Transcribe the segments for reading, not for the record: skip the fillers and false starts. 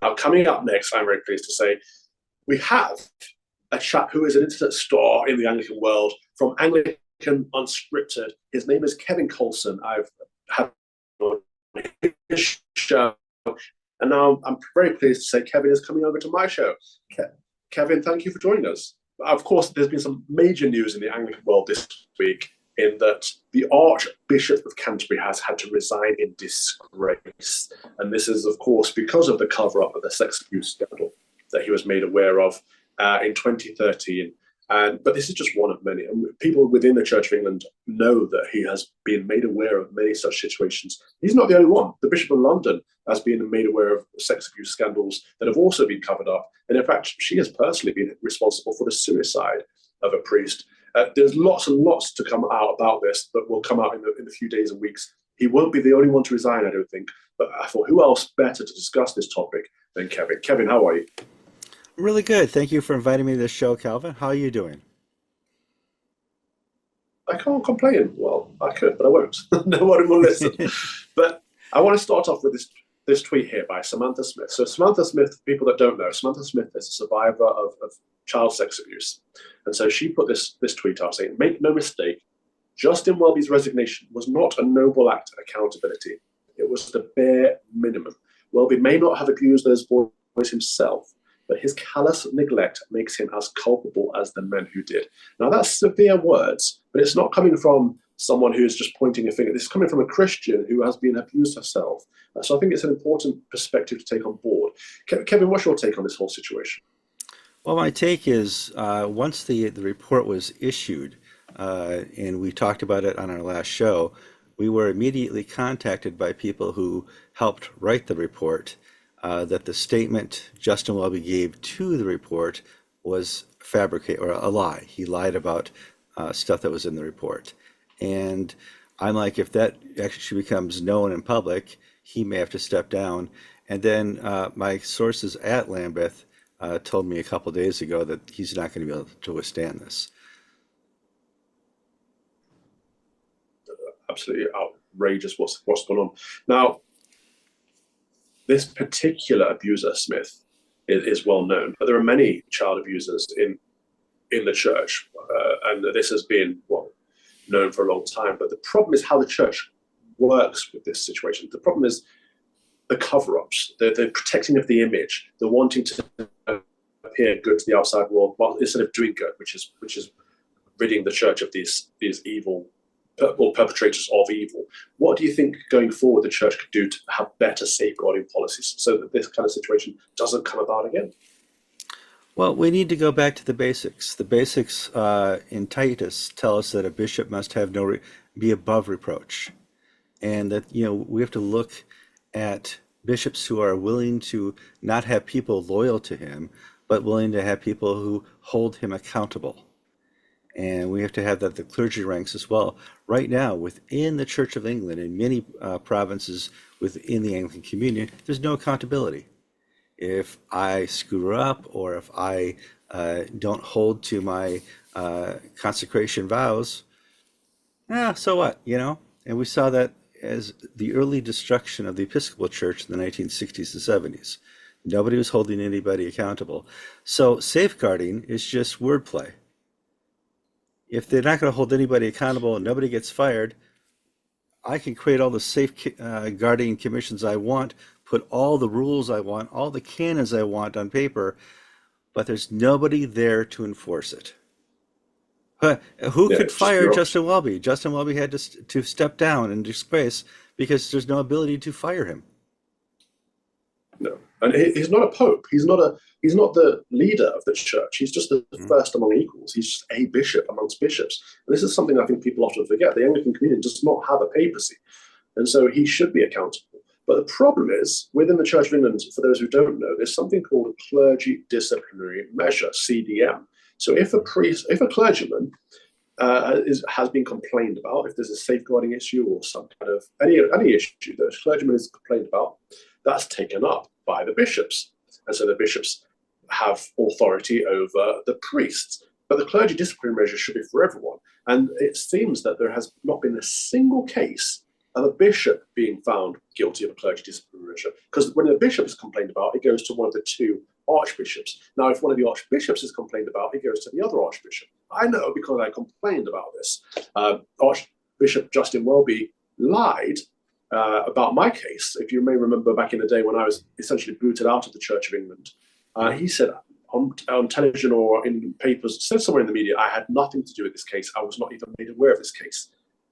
Now, coming up next, I'm very pleased to say we have a chap who is an internet star in the Anglican world from Anglican Unscripted. His name is Kevin Kallson. I've had on his show, and now I'm very pleased to say Kevin is coming over to my show. Kevin, thank you for joining us. Of course, there's been some major news in the Anglican world this week in that the Archbishop of Canterbury has had to resign in disgrace. And this is, of course, because of the cover-up of the sex abuse scandal that he was made aware of in 2013. But this is just one of many. And people within the Church of England know that he has been made aware of many such situations. He's not the only one. The Bishop of London has been made aware of sex abuse scandals that have also been covered up. And in fact, she has personally been responsible for the suicide of a priest. There's lots and lots to come out about this that will come out in a few days and weeks. He won't be the only one to resign, I don't think. But I thought, who else better to discuss this topic than Kevin? Kevin, how are you? Really good. Thank you for inviting me to this show, Calvin. How are you doing? I can't complain. Well, I could, but I won't. No one will listen. But I want to start off with this tweet here by Samantha Smith. So Samantha Smith, for people that don't know, Samantha Smith is a survivor of child sex abuse. And so she put this tweet out saying, "Make no mistake, Justin Welby's resignation was not a noble act of accountability. It was the bare minimum. Welby may not have abused those boys himself, but his callous neglect makes him as culpable as the men who did." Now, that's severe words, but it's not coming from someone who's just pointing a finger. This is coming from a Christian who has been abused herself. So I think it's an important perspective to take on board. Kevin, what's your take on this whole situation? Well, my take is once the report was issued, and we talked about it on our last show, we were immediately contacted by people who helped write the report that the statement Justin Welby gave to the report was fabricated or a lie. He lied about stuff that was in the report. And I'm like, if that actually becomes known in public, he may have to step down. And then my sources at Lambeth told me a couple days ago that he's not going to be able to withstand this. Absolutely outrageous what's going on. Now, this particular abuser, Smith, is well known, but there are many child abusers in the church, and this has been known for a long time. But the problem is how the church works with this situation. The problem is the cover-ups, the protecting of the image, the wanting to appear good to the outside world, while instead of doing good, which is ridding the church of these evil or perpetrators of evil. What do you think going forward the church could do to have better safeguarding policies so that this kind of situation doesn't come about again? Well, we need to go back to the basics. The basics in Titus tell us that a bishop must have be above reproach, and that we have to look at bishops who are willing to not have people loyal to him, but willing to have people who hold him accountable. And we have to have that the clergy ranks as well. Right now, within the Church of England, in many provinces within the Anglican communion, there's no accountability. If I screw up or if I don't hold to my consecration vows, so what, And we saw that as the early destruction of the Episcopal Church in the 1960s and 70s. Nobody was holding anybody accountable. So safeguarding is just wordplay. If they're not going to hold anybody accountable and nobody gets fired, I can create all the safeguarding commissions I want, put all the rules I want, all the canons I want on paper, but there's nobody there to enforce it. Who could fire Justin Welby? Justin Welby had to step down in disgrace because there's no ability to fire him. No, and he's not a pope. He's not the leader of the church. He's just the first among equals. He's just a bishop amongst bishops. And this is something I think people often forget. The Anglican communion does not have a papacy, and so he should be accountable. But the problem is, within the Church of England, for those who don't know, there's something called a clergy disciplinary measure, CDM. So if a clergyman has been complained about, if there's a safeguarding issue or some kind of any issue that a clergyman is complained about, that's taken up by the bishops. And so the bishops have authority over the priests. But the clergy disciplinary measure should be for everyone. And it seems that there has not been a single case of a bishop being found guilty of a clergy disciplinary measure. Because when a bishop is complained about, it goes to one of the two archbishops. Now, if one of the archbishops is complained about, it goes to the other archbishop. I know because I complained about this. Archbishop Justin Welby lied about my case. If you may remember back in the day when I was essentially booted out of the Church of England, he said on television or in papers, said somewhere in the media, I had nothing to do with this case. I was not even made aware of this case.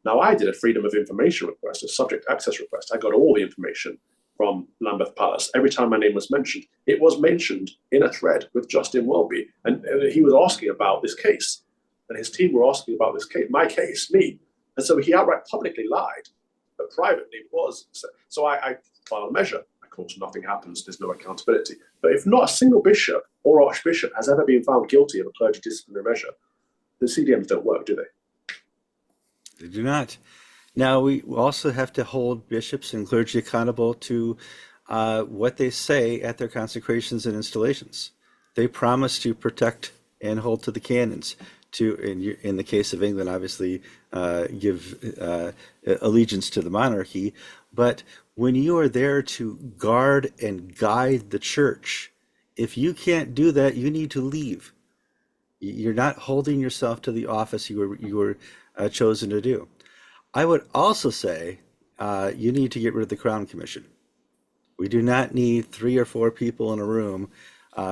Now, I did a freedom of information request, a subject access request. I got all the information from Lambeth Palace. Every time my name was mentioned, it was mentioned in a thread with Justin Welby. And he was asking about this case. And his team were asking about this case, my case, me. And so he outright publicly lied, but privately was. So I filed a measure. Of course, nothing happens. There's no accountability. But if not a single bishop or archbishop has ever been found guilty of a clergy disciplinary measure, the CDMs don't work, do they? They do not. Now, we also have to hold bishops and clergy accountable to what they say at their consecrations and installations. They promise to protect and hold to the canons, to, in the case of England, obviously give allegiance to the monarchy. But when you are there to guard and guide the church, if you can't do that, you need to leave. You're not holding yourself to the office you were chosen to do. I would also say you need to get rid of the Crown Commission. We do not need 3 or 4 people in a room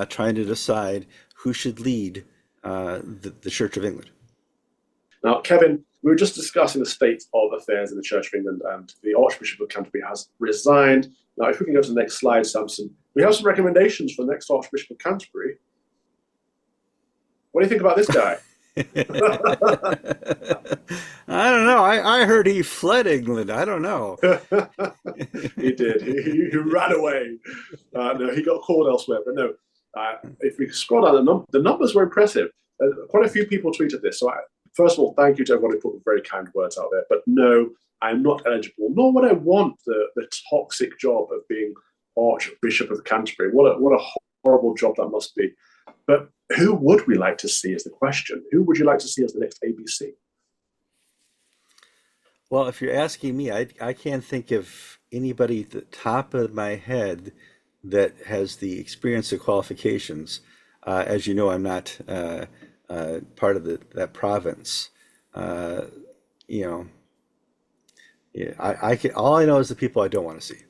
trying to decide who should lead the Church of England. Now, Kevin, we were just discussing the state of affairs in the Church of England, and the Archbishop of Canterbury has resigned. Now, if we can go to the next slide, Samson, we have some recommendations for the next Archbishop of Canterbury. What do you think about this guy? I don't know. I heard he fled England. I don't know. He did. He ran away. No, he got called elsewhere. But no, if we scroll down, the numbers were impressive. Quite a few people tweeted this. So first of all, thank you to everyone who put very kind words out there. But no, I'm not eligible, nor would I want the toxic job of being Archbishop of Canterbury. What a horrible job that must be. But who would we like to see is the question. Who would you like to see as the next ABC? Well, if you're asking me, I can't think of anybody at the top of my head that has the experience or qualifications. As you know, I'm not part of that province. Yeah, all I know is the people I don't want to see.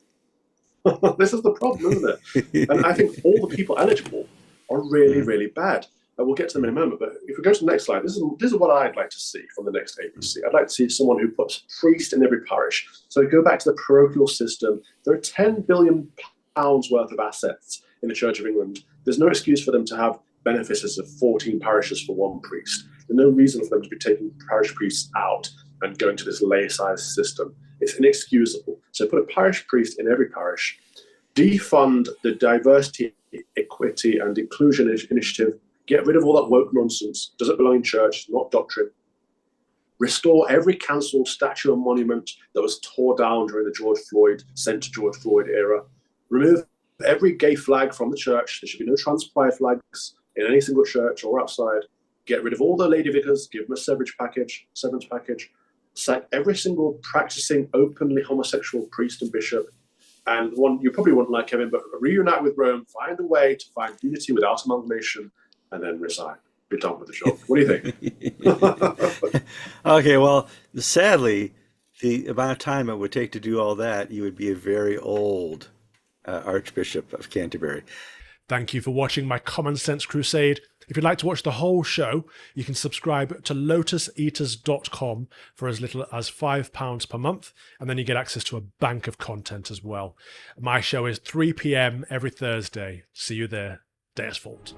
This is the problem, isn't it? And I think all the people eligible are really, really bad. And we'll get to them in a moment. But if we go to the next slide, this is what I'd like to see from the next ABC. I'd like to see someone who puts priest in every parish. So go back to the parochial system. There are £10 billion worth of assets in the Church of England. There's no excuse for them to have benefices of 14 parishes for one priest. There's no reason for them to be taking parish priests out and going to this laicized system. It's inexcusable. So put a parish priest in every parish, defund the diversity, equity, and inclusion initiative, get rid of all that woke nonsense. Does it belong in church, not doctrine? Restore every cancelled statue and monument that was tore down during the sent to George Floyd era. Remove every gay flag from the church. There should be no trans pride flags in any single church or outside. Get rid of all the lady vicars, give them a severance package. Sack every single practicing openly homosexual priest and bishop. And one you probably wouldn't like, Kevin, but reunite with Rome, find a way to find unity without amalgamation, and then resign. Be done with the job. What do you think? Okay, well, sadly, the amount of time it would take to do all that, you would be a very old Archbishop of Canterbury. Thank you for watching my Common Sense Crusade. If you'd like to watch the whole show, you can subscribe to lotuseaters.com for as little as £5 per month, and then you get access to a bank of content as well. My show is 3 p.m. every Thursday. See you there. Deus Vult.